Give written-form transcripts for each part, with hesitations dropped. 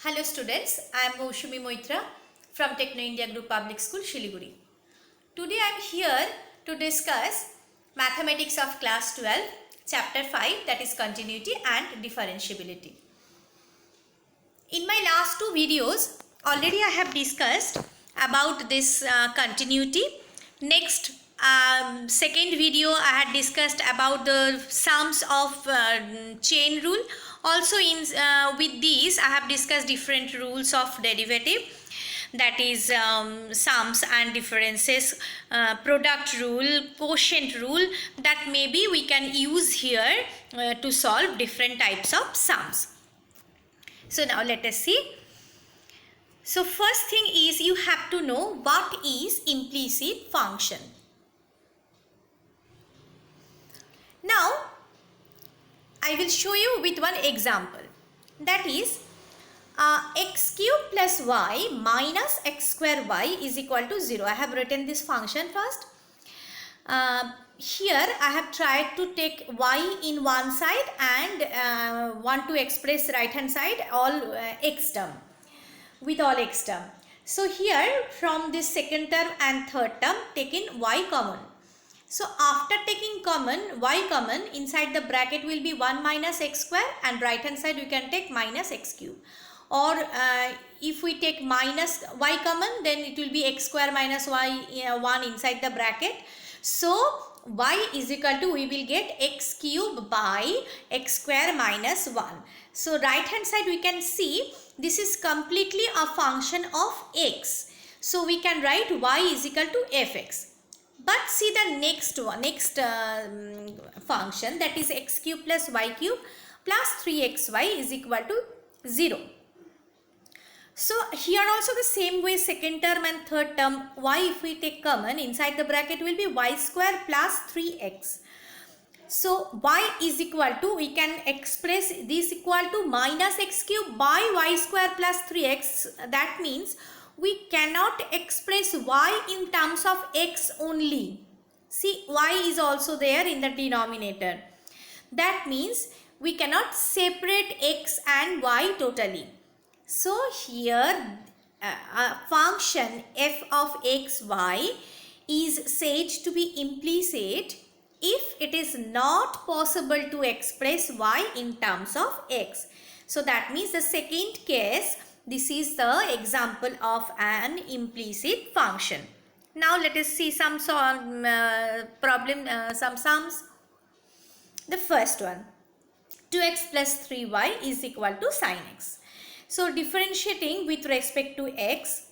Hello students, I am Moushumi Moitra from Techno India Group Public School, Shiliguri. Today I am here to discuss Mathematics of Class 12, Chapter 5, that is Continuity and Differentiability. In my last two videos, already I have discussed about this continuity. Next, second video I had discussed about the sums of chain rule. Also with these I have discussed different rules of derivative, that is sums and differences, product rule, quotient rule, that maybe we can use here to solve different types of sums. So now let us see. So first thing is you have to know what is implicit function. Now I will show you with one example, that is x cube plus y minus x square y is equal to 0. I have written this function first. Here I have tried to take y in one side and want to express right hand side all x term with all x term. So here from this second term and third term taken y common. So after taking y common, inside the bracket will be 1 minus x square and right hand side we can take minus x cube. Or if we take minus y common, then it will be x square minus y 1 inside the bracket. So y is equal to, we will get x cube by x square minus 1. So right hand side we can see this is completely a function of x. So we can write y is equal to fx. But see the next function, that is x cube plus y cube plus 3xy is equal to 0. So here also the same way, second term and third term, y if we take common, inside the bracket will be y square plus 3x. So y is equal to, we can express this equal to minus x cube by y square plus 3x. That means we cannot express y in terms of x only. See, y is also there in the denominator. That means we cannot separate x and y totally. So here a function f of x, y is said to be implicit if it is not possible to express y in terms of x. So that means the second case, this is the example of an implicit function. Now let us see some some sums. The first one, 2x plus 3y is equal to sine x. So differentiating with respect to x,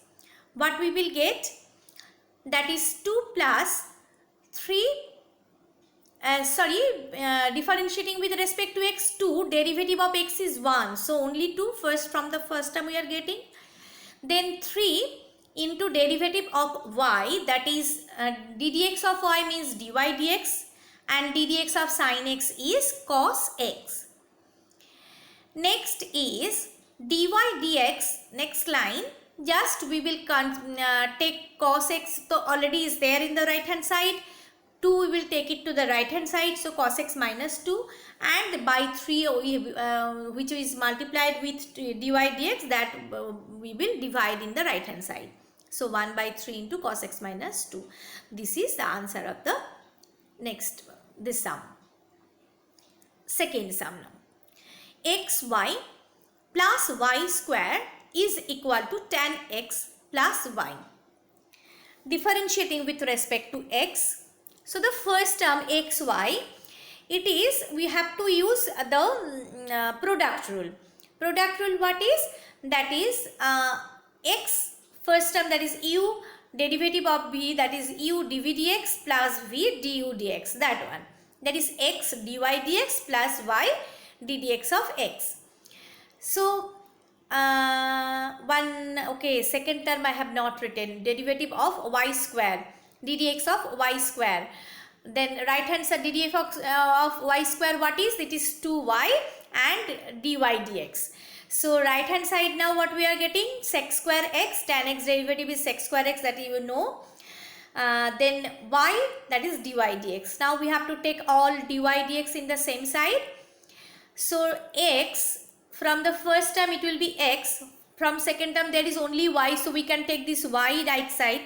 what we will get, that is 2 plus 3, differentiating with respect to x, 2, derivative of x is 1. So only 2 first from the first term we are getting. Then 3 into derivative of y, that is ddx of y means dy dx, and ddx of sine x is cos x. Next is dy dx, next line, just we will take cos x, so already is there in the right hand side. 2 we will take it to the right hand side, so cos x minus 2, and by 3 which is multiplied with dy dx, that we will divide in the right hand side. So 1 by 3 into cos x minus 2. This is the answer of the next, this sum. Second sum now. xy plus y square is equal to tan x plus y. Differentiating with respect to x. So the first term xy, it is, we have to use the product rule. Product rule what is? That is x, first term, that is u, derivative of v, that is u dv dx plus v du dx, that one. That is x dy dx plus y ddx of x. So second term I have not written, derivative of y square, ddx of y square. Then right hand side ddx of y square, what is? It is 2y and dy dx. So right hand side now what we are getting? Sec square x, tan x derivative is sec square x, that you know. Then y, that is dy dx. Now we have to take all dy dx in the same side. So x, from the first term it will be x, from second term there is only y, so we can take this y right side,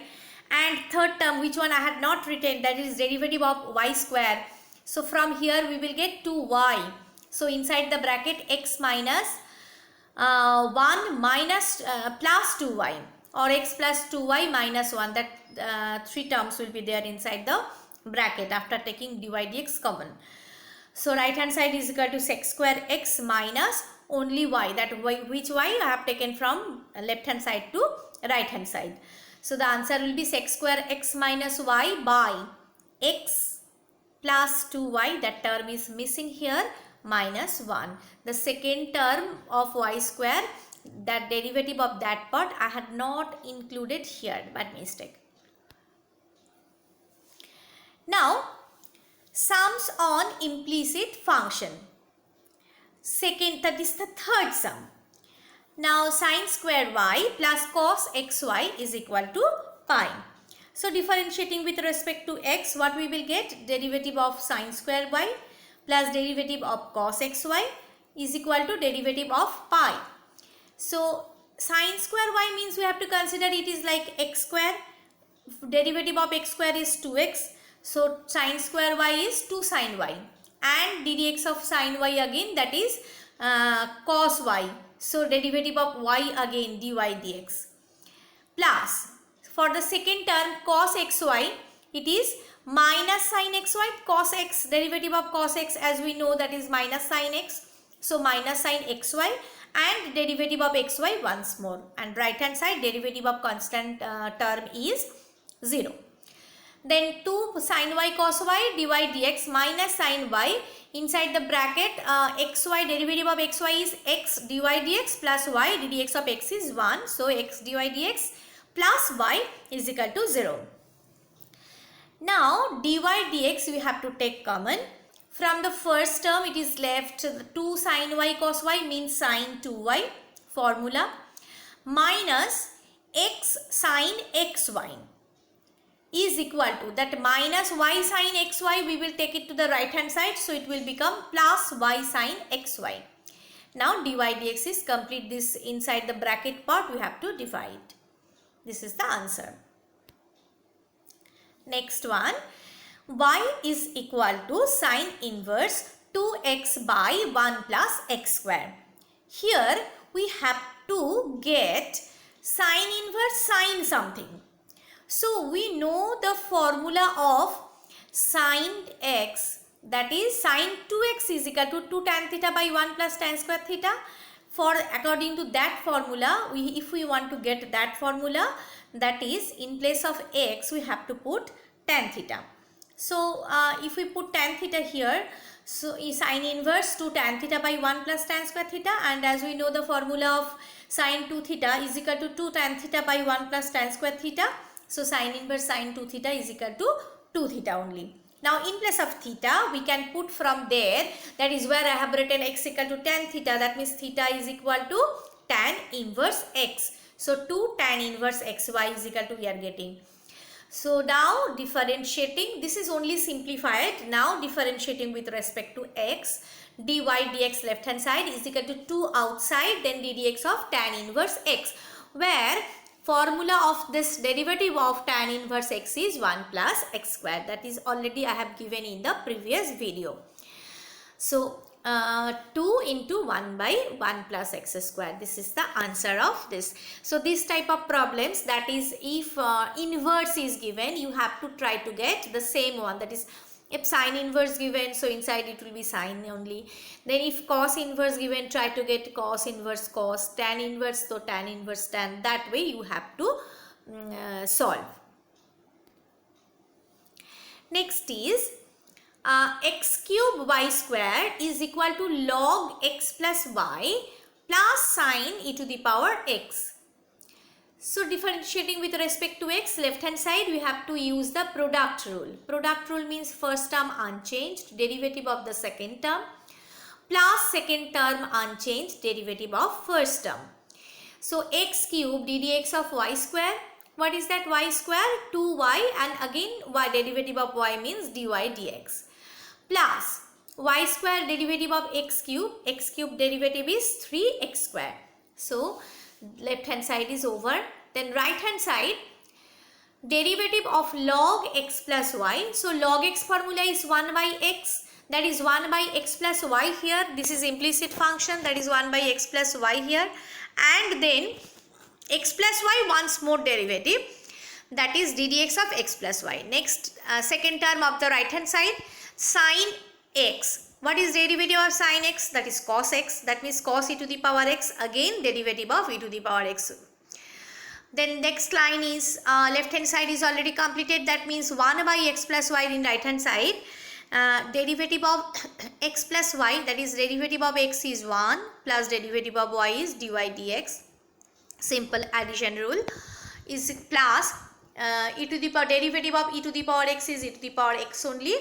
and third term, which one I had not written, that is derivative of y square. So from here we will get 2y. So inside the bracket x minus 1 minus plus 2y, or x plus 2y minus 1, that 3 terms will be there inside the bracket after taking dy dx common. So right hand side is equal to sec square x minus only y, that y, which y I have taken from left hand side to right hand side. So the answer will be sec square x minus y by x plus 2y, that term is missing here, minus 1. The second term of y square, that derivative of that part I had not included here by mistake. Now sums on implicit function. Second, that is the third sum. Now sine square y plus cos xy is equal to pi. So differentiating with respect to x, what we will get? Derivative of sine square y plus derivative of cos xy is equal to derivative of pi. So sine square y means we have to consider it is like x square. Derivative of x square is 2x. So sine square y is 2 sine y, and ddx of sine y again, that is cos y. So derivative of y again, dy dx, plus for the second term cos xy, it is minus sine xy, cos x, derivative of cos x as we know, that is minus sine x. So minus sine xy, and derivative of xy once more, and right hand side derivative of constant term is 0. Then 2 sin y cos y dy dx minus sin y, inside the bracket xy, derivative of xy is x dy dx plus y ddx of x is 1. So x dy dx plus y is equal to 0. Now dy dx we have to take common. From the first term it is left 2 sin y cos y means sin 2y formula, minus x sin xy is equal to, that minus y sin xy we will take it to the right hand side, so it will become plus y sin xy. Now dy dx is complete, this inside the bracket part we have to divide. This is the answer. Next one, y is equal to sine inverse 2x by 1 plus x square. Here we have to get sine inverse sine something. So we know the formula of sine x, that is sine 2x is equal to 2 tan theta by 1 plus tan square theta. For according to that formula, if we want to get that formula, that is in place of x we have to put tan theta. So if we put tan theta here, so sine inverse 2 tan theta by 1 plus tan square theta, and as we know the formula of sine 2 theta is equal to 2 tan theta by 1 plus tan square theta. So sine inverse sine 2 theta is equal to 2 theta only. Now in place of theta we can put from there, that is where I have written x equal to tan theta, that means theta is equal to tan inverse x. So 2 tan inverse xy is equal to we are getting. So now differentiating, this is only simplified. Now differentiating with respect to x, dy dx left hand side is equal to 2 outside, then ddx of tan inverse x, where formula of this derivative of tan inverse x is 1 plus x square. That is already I have given in the previous video. So 2 into 1 by 1 plus x square. This is the answer of this. So this type of problems, that is if inverse is given, you have to try to get the same one, that is if sine inverse given, so inside it will be sine only. Then if cos inverse given, try to get cos inverse cos, tan inverse, so tan inverse tan. That way you have to solve. Next is x cube y square is equal to log x plus y plus sine e to the power x. So differentiating with respect to x, left hand side we have to use the product rule. Product rule means first term unchanged, derivative of the second term, plus second term unchanged, derivative of first term. So x cube ddx of y square, what is that? Y square 2y, and again y derivative of y means dy dx, plus y square derivative of x cube derivative is 3x square. So left hand side is over. Then right hand side, derivative of log x plus y. So log x formula is 1 by x, that is 1 by x plus y here. This is implicit function, that is 1 by x plus y here. And then x plus y once more derivative, that is ddx of x plus y. Next second term of the right hand side, sine x. What is derivative of sine x? That is cos x, that means cos e to the power x, again derivative of e to the power x. Then next line is left hand side is already completed, that means 1 by x plus y in right hand side. Derivative of x plus y, that is derivative of x is 1 plus derivative of y is dy dx. Simple addition rule is plus e to the power, derivative of e to the power x is e to the power x only,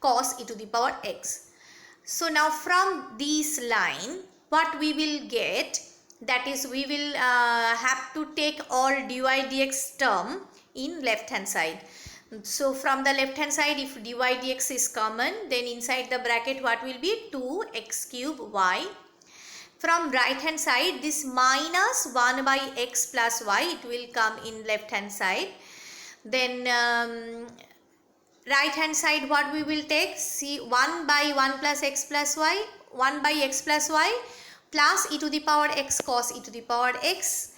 cos e to the power x. So now from this line what we will get, that is we will have to take all dy dx term in left hand side. So from the left hand side, if dy dx is common, then inside the bracket what will be 2x cube y. From right hand side, this minus 1 by x plus y, it will come in left hand side. Then right hand side what we will take, see 1 by 1 plus x plus y, 1 by x plus y plus e to the power x cos e to the power x.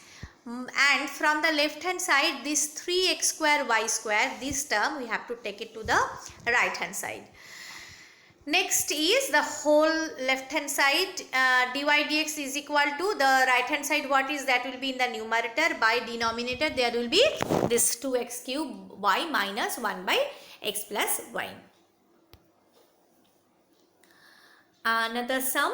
And from the left hand side, this 3x square y square, this term we have to take it to the right hand side. Next is the whole left hand side, dy dx is equal to the right hand side, what is that will be in the numerator, by denominator there will be this 2x cube y minus 1 by x plus y. Another sum,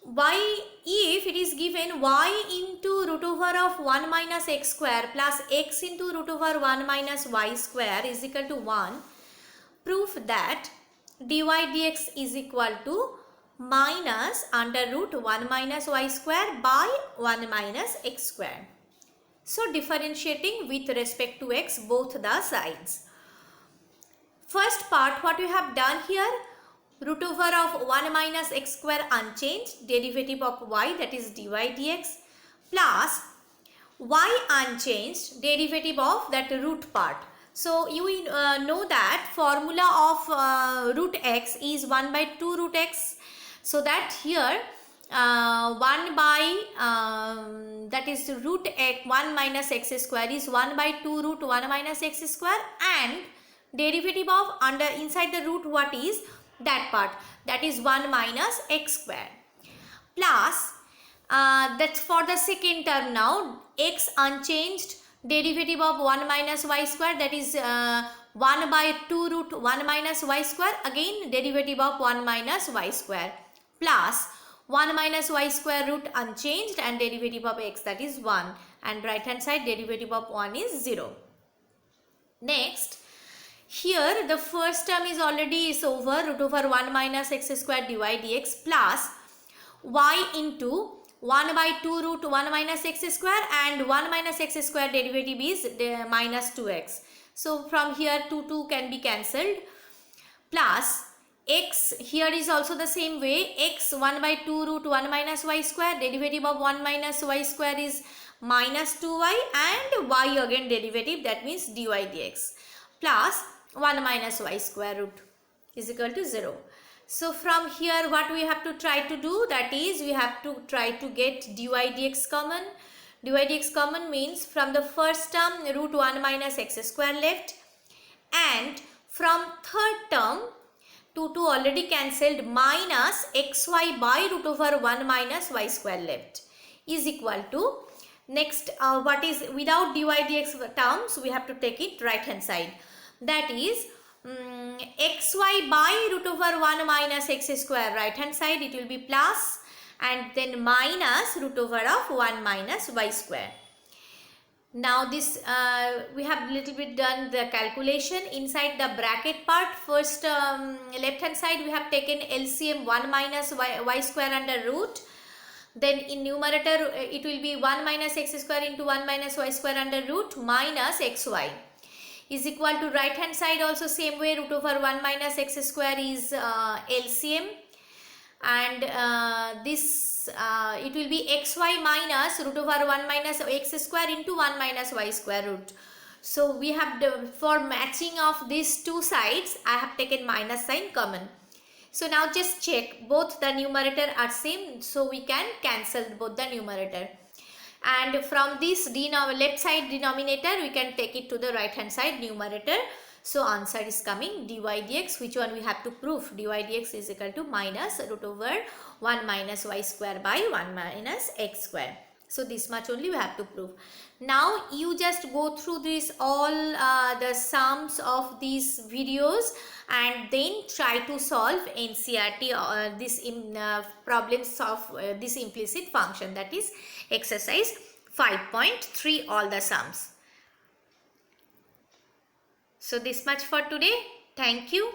y, if it is given y into root over of 1 minus x square plus x into root over 1 minus y square is equal to 1, prove that dy dx is equal to minus under root 1 minus y square by 1 minus x square. So differentiating with respect to x both the sides. First part what we have done here, root over of 1 minus x square unchanged, derivative of y, that is dy dx, plus y unchanged, derivative of that root part. So you know that formula of root x is 1 by 2 root x. So that here 1 by that is root x 1 minus x square is 1 by 2 root 1 minus x square, and derivative of under inside the root what is that part, that is 1 minus x square, plus that's for the second term. Now x unchanged, derivative of 1 minus y square, that is 1 by 2 root 1 minus y square, again derivative of 1 minus y square, plus 1 minus y square root unchanged and derivative of x, that is 1, and right hand side derivative of 1 is 0. Next, here the first term is already is over, root over 1 minus x square dy dx plus y into 1 by 2 root 1 minus x square, and 1 minus x square derivative is minus 2x. So from here 2 can be cancelled, plus x, here is also the same way, x 1 by 2 root 1 minus y square, derivative of 1 minus y square is minus 2y, and y again derivative, that means dy dx, plus 1 minus y square root is equal to 0. So from here what we have to try to do, that is we have to try to get dy dx common. Dy dx common means from the first term root 1 minus x square left, and from third term 2 already cancelled, minus xy by root over 1 minus y square left is equal to, next what is without dy dx terms we have to take it right hand side, that is xy by root over 1 minus x square right hand side, it will be plus, and then minus root over of 1 minus y square. Now this we have little bit done the calculation inside the bracket part. First left hand side we have taken LCM 1 minus y square under root, then in numerator it will be 1 minus x square into 1 minus y square under root minus xy is equal to right hand side also same way, root over 1 minus x square is LCM, and this it will be xy minus root over 1 minus x square into 1 minus y square root. So we have for matching of these two sides I have taken minus sign common. So now just check, both the numerator are same, so we can cancel both the numerator. And from this left side denominator we can take it to the right hand side numerator. So answer is coming dy dx. Which one we have to prove? Dy dx is equal to minus root over 1 minus y square by 1 minus x square. So this much only we have to prove. Now you just go through this all the sums of these videos and then try to solve NCERT this problems of this implicit function, that is exercise 5.3, all the sums. So this much for today. Thank you.